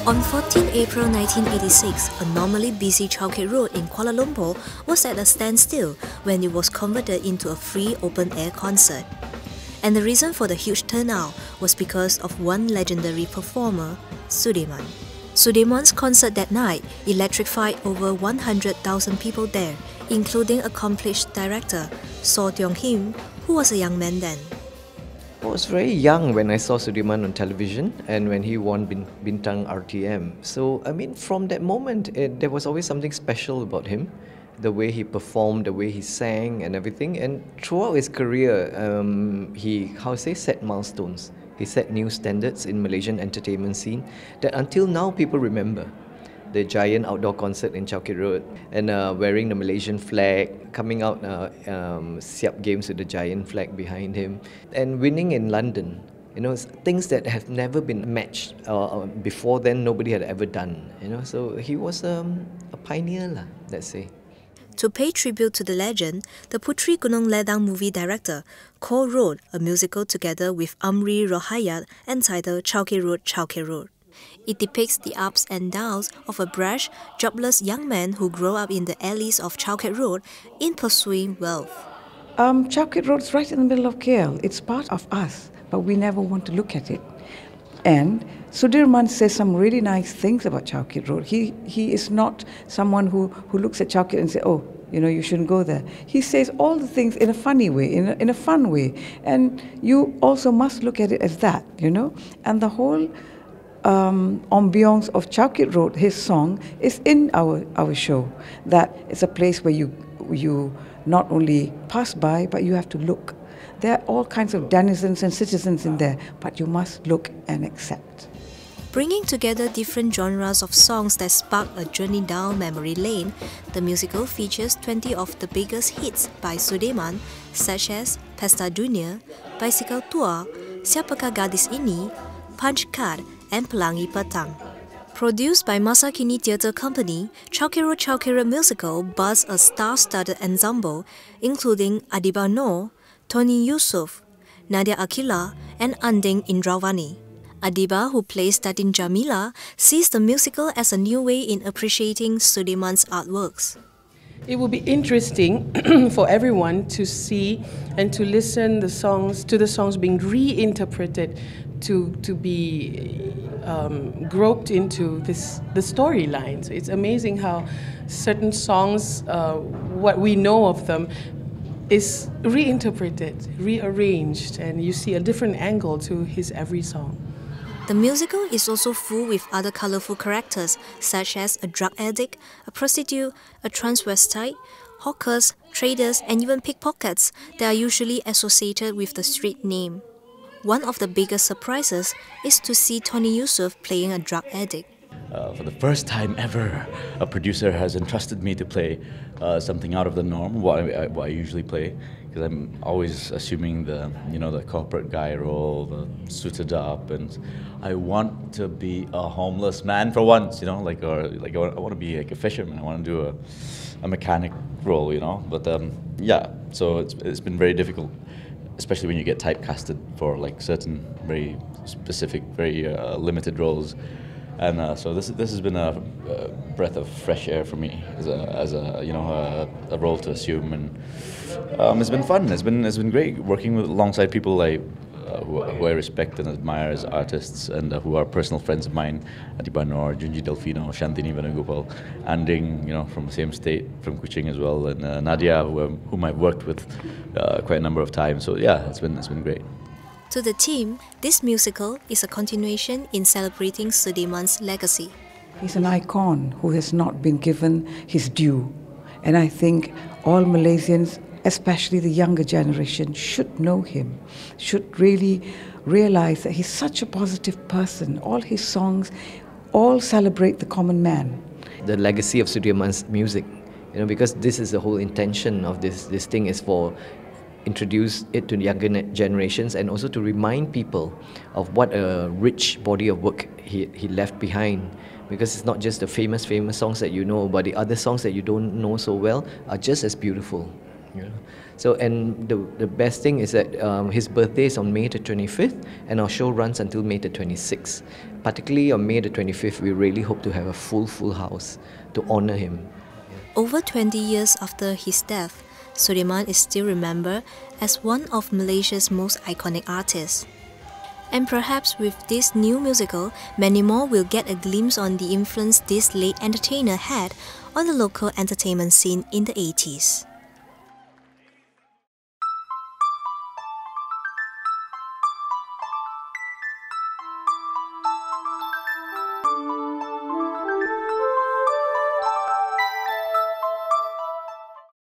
On 14 April 1986, a normally busy Chow Road in Kuala Lumpur was at a standstill when it was converted into a free open-air concert. And the reason for the huge turnout was because of one legendary performer, Sudirman. Sudirman's concert that night electrified over 100,000 people there, including accomplished director So Teong-him, who was a young man then. I was very young when I saw Sudirman on television and when he won Bintang RTM. So, I mean, from that moment, there was always something special about him. The way he performed, the way he sang and everything. And throughout his career, he, set milestones. He set new standards in Malaysian entertainment scene that until now people remember. The giant outdoor concert in Chow Road and wearing the Malaysian flag, coming out Siap Games with the giant flag behind him and winning in London. You know, things that have never been matched before then, nobody had ever done. You know, so he was a pioneer, let's say. To pay tribute to the legend, the Puteri Gunung Ledang movie director co-wrote a musical together with Amri Rohayat entitled Chow Road, Chow Road. It depicts the ups and downs of a brash, jobless young man who grew up in the alleys of Chow Road in pursuing wealth. Chow Road is right in the middle of KL. It's part of us, but we never want to look at it. And Sudirman says some really nice things about Chow Road. He is not someone who looks at Chow and says, oh, you know, you shouldn't go there. He says all the things in a funny way, in a fun way. And you also must look at it as that, you know. And the whole ambiance of Chow Road, his song, is in our show. That it's a place where you not only pass by, but you have to look. There are all kinds of denizens and citizens in there, but you must look and accept. Bringing together different genres of songs that spark a journey down memory lane, the musical features 20 of the biggest hits by Sudirman, such as Pesta Dunia, Bicycle Tour, Siapakah Gadis Ini, Punch Card, and Pelangi Petang. Produced by Masa Kini Theatre Company, Chow Road musical buzzed a star-studded ensemble including Adiba Noor, Tony Yusuf, Nadia Akila, and Anding Indrawani. Adiba, who plays Datin Jamila, sees the musical as a new way in appreciating Sudirman's artworks. It will be interesting for everyone to see and to listen to the songs being reinterpreted to be groped into the storylines. It's amazing how certain songs, what we know of them, is reinterpreted, rearranged, and you see a different angle to his every song. The musical is also full with other colourful characters such as a drug addict, a prostitute, a transvestite, hawkers, traders, and even pickpockets that are usually associated with the street name. One of the biggest surprises is to see Tony Yusuf playing a drug addict. For the first time ever, a producer has entrusted me to play something out of the norm, what I usually play, because I'm always assuming the corporate guy role, the suited up, and I want to be a homeless man for once, I want to be like a fisherman. I want to do a mechanic role, But so it's been very difficult, especially when you get typecasted for like certain very specific, very limited roles. And so this has been a breath of fresh air for me as a role to assume, and it's been fun. It's been great working alongside people who I respect and admire as artists and who are personal friends of mine: Adiba Noor, Junji Delfino, Shantini Venugopal, Anding, from the same state, from Kuching as well, and Nadia, whom I've worked with quite a number of times. So yeah, it's been great. To the team, this musical is a continuation in celebrating Sudirman's legacy. He's an icon who has not been given his due. And I think all Malaysians, especially the younger generation, should know him, should really realize that he's such a positive person. All his songs all celebrate the common man. The legacy of Sudirman's music, because this is the whole intention of this thing, is for introduce it to the younger generations and also to remind people of what a rich body of work he left behind, because it's not just the famous songs that you know, but the other songs that you don't know so well are just as beautiful. You know? So, and the best thing is that his birthday is on May the 25th, and our show runs until May the 26th. Particularly on May the 25th, we really hope to have a full house to honor him. Over 20 years after his death, Sudirman is still remembered as one of Malaysia's most iconic artists. And perhaps with this new musical, many more will get a glimpse on the influence this late entertainer had on the local entertainment scene in the 80s.